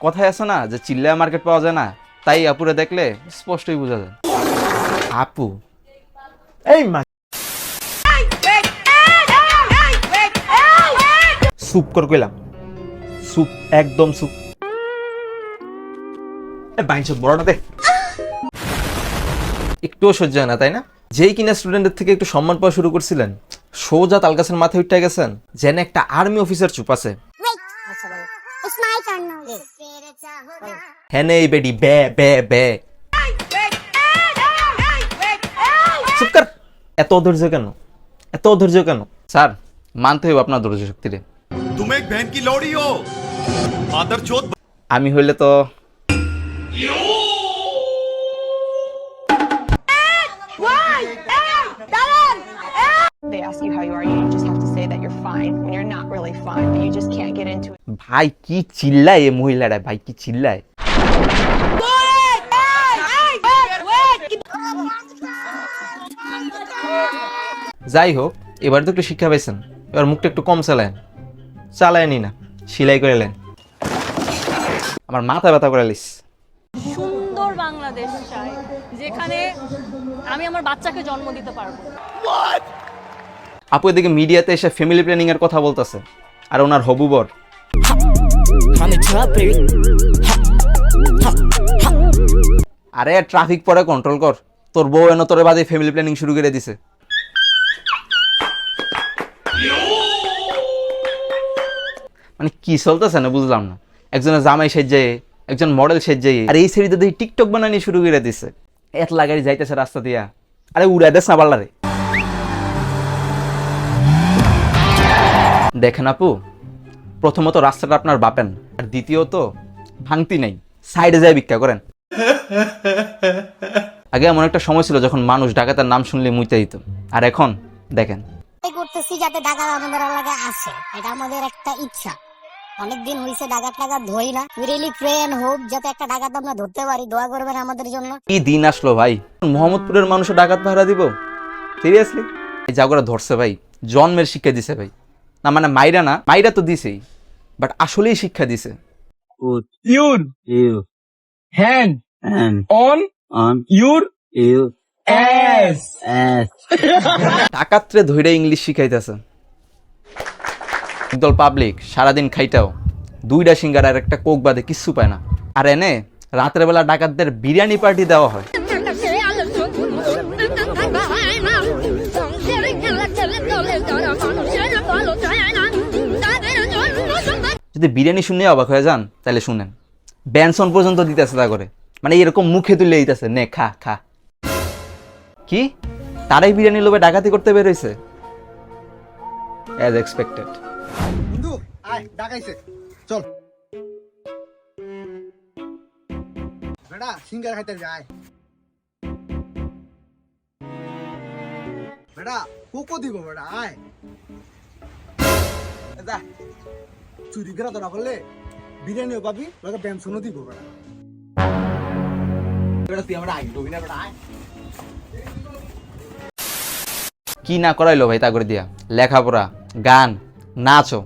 কথায় আছে না যে চিল্লায় মার্কেট পাওয়া যায় না, তাই আপুরে দেখলে স্পষ্টই বোঝা যায়। আপু এই মা সুপ কর কইলাম, সুপ একদম সুপ। বাইন সুপ বড়টা দে। একটুও সহ্য হয় না তাই না? যেই কিনা স্টুডেন্টের থেকে একটু সম্মান পাওয়া শুরু করছিলেন, সোজা তালগাছের মাথায় উঠে গেছেন যেন একটা আর্মি অফিসার চুপ আছে। It's my turn now. হ্যাঁ এই বেডি বে বে বে। চুপ কর। এত অধৈর্য কেন, এত অধৈর্য কেন? স্যার মানতে হইব আপনার ধৈর্য শক্তিরে। तुम एक बहन की लोड़ी हो मादरचोद। আমি হইলে তো They ask you how you are, you just have to say that you're fine when you're not really fine, but you just can't get into it. ভাই কি চিল্লায় এই মহিলারা, ভাই কি চিল্লায়। যাই হোক, এবার তো একটু শিক্ষা পাইছেন, এবার মুখটা একটু কম চালায়নি না, সিলাই করে নেন। আমার মাথা ব্যথা করে লিস। সুন্দর বাংলাদেশ চাই যেখানে আমি আমার বাচ্চাকে জন্ম দিতে পারবো। আপু এদিকে মিডিয়াতে এসে ফ্যামিলি প্ল্যানিং এর কথা বলতেছে, আর ওনার হবু বর আরে ট্রাফিক পরে কন্ট্রোল কর, তোর বউ এনে তোর বাদে ফ্যামিলি প্ল্যানিং শুরু করে দিছে। মানে কি চলতেছে না বুঝলাম না। একজনের জামাই সেজে, একজন মডেল সেজে, আর এই সেরিতে দেখি টিকটক বানানি শুরু করে দিছে। এত লাগাই যাইতেছে রাস্তা দিয়া, আরে উড়াই দেস না পাল্লারে। দেখেন আপু, প্রথমত রাস্তাটা আপনার বাপেন, আর দ্বিতীয়ত ভাঙতি নাই, সাইডে যায় ভিক্ষা করেন। আগে এমন একটা সময় ছিল যখন মানুষ ডাকাতের নাম শুনলে মুইতে দিত, আর এখন দেখেন। এই করতেছি যাতে ডাকাত আমাদের এলাকায় আসে, এটা আমাদের একটা ইচ্ছা। অনেকদিন হয়েছে ডাকাত ধরি না। We really pray and hope যাতে একটা ডাকাত আমরা ধরতে পারি। দোয়া করবেন আমাদের জন্য। কি দিন আসলো ভাই, মোহাম্মদপুরের মানুষও ডাকাত পাহারা দিব? সিরিয়াসলি? এই জাগরা ধরছে ভাই, জন্মের শিক্ষা দিছে ভাই। না মানে মাইরা না, মাইরা তো দিছেই, বাট আসলেই শিক্ষা দিছে। Your hand on your ass. ডাকাতরে ধইরা ইংলিশ শিখাইতেছে। একদল পাবলিক সারাদিন খাইটাও দুইটা সিঙ্গার আর একটা কোক বাদে কিচ্ছু পায় না, আর এনে রাতের বেলা ডাকাতদের বিরিয়ানি পার্টি দেওয়া হয়। যদি বিরিয়ানি শুনে অবাক হয়ে যান তাহলে শুনেন, ব্যানসন পর্যন্ত দিতেছে তা করে, মানে এরকম মুখে তুলে দিতেছে, নে খা খা। কি তারাই বিরিয়ানি লোভে ডাকাতি করতে বের হয়েছে? As expected. বন্ধু আয় ডাকাইছে, চল বেটা সিঙ্গার খাইতে যায়। বেটা কোকো দিব বেটা, আয় যা। চুরি করে ধরা করলে বিরিয়ানিও পাবি, লগে পেনশনও দিব বেটা। বেটা তুই আমরা আই ডবি না বেটা, আয়। কি না করাইলো ভাই তা করে দিয়া, লেখাপড়া, গান, নাচও,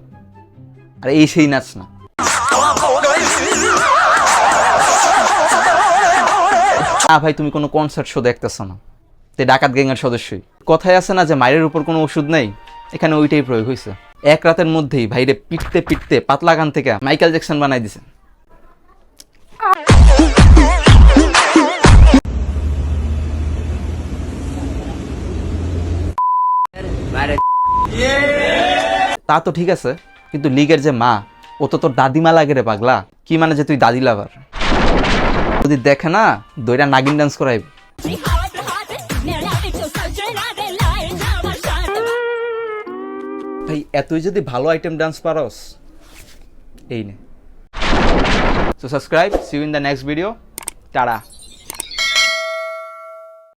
আর এই সেই নাচ না। ভাই তুমি কোনো কনসার্ট শো দেখতেছ না, তে ডাকাত গ্যাংয়ের সদস্যই। কথায় আছে না যে মায়ের উপর কোনো ওষুধ নেই, এখানে ওইটাই প্রয়োগ হয়েছে। এক রাতের মধ্যেই ভাইরে পিটতে পিটতে পাতলা গান থেকে মাইকেল জ্যাকসন বানাই দিছে। তা তো ঠিক আছে, কিন্তু লিগের যে মা, ও তো তোর দাদিমা লাগে রে পাগলা। কি মানে যে তুই দাদি লাভার? যদি দেখে না দইরা নাগিন ডান্স করাইব। ভাই এতই যদি ভালো আইটেম ডান্স পারস, এই নে। So subscribe, see you in the next video, tata.